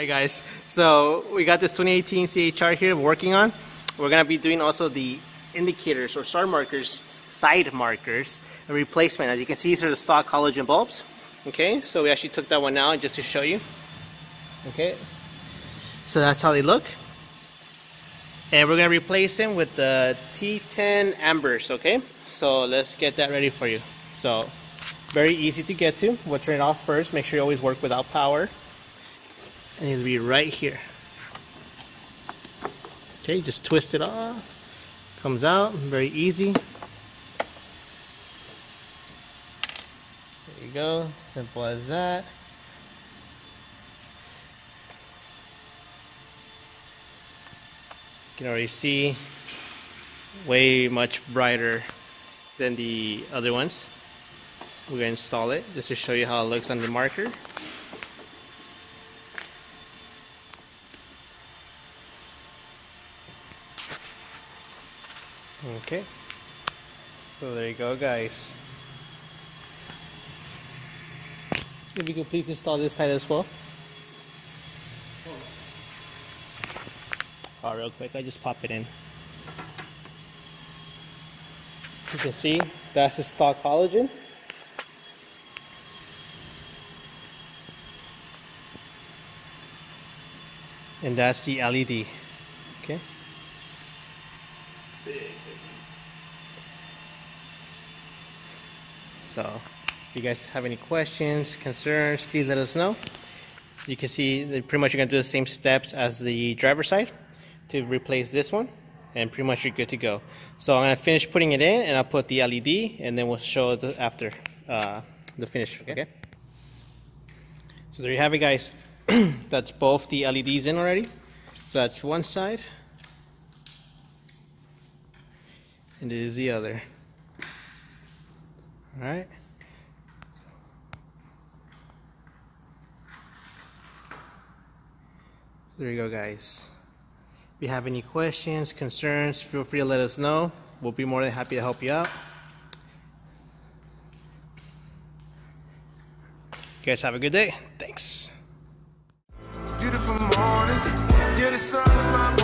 Alright guys, so we got this 2018 CHR here we're working on. We're going to be doing also the indicators or star markers, side markers, a replacement. As you can see, these are the stock halogen bulbs. Okay, so we actually took that one out just to show you. Okay, so that's how they look. And we're going to replace them with the T10 ambers, okay? So let's get that ready for you. So, very easy to get to. We'll turn it off first. Make sure you always work without power. And it'll be right here. Okay, just twist it off. Comes out, very easy. There you go, simple as that. You can already see way much brighter than the other ones. We're going to install it just to show you how it looks on the marker. Okay, so there you go guys. If you could please install this side as well. Oh, real quick, I just pop it in. You can see that's the stock halogen. And that's the LED. Okay. So, if you guys have any questions, concerns, please let us know. You can see that pretty much you're going to do the same steps as the driver side to replace this one, and pretty much you're good to go. So I'm going to finish putting it in, and I'll put the LED, and then we'll show it after the finish. Okay. So there you have it, guys. That's both the LEDs in already. So that's one side, and this is the other. All right. There you go, guys. If you have any questions, concerns, feel free to let us know. We'll be more than happy to help you out. You guys have a good day. Thanks. Beautiful morning. Yeah, the sun in my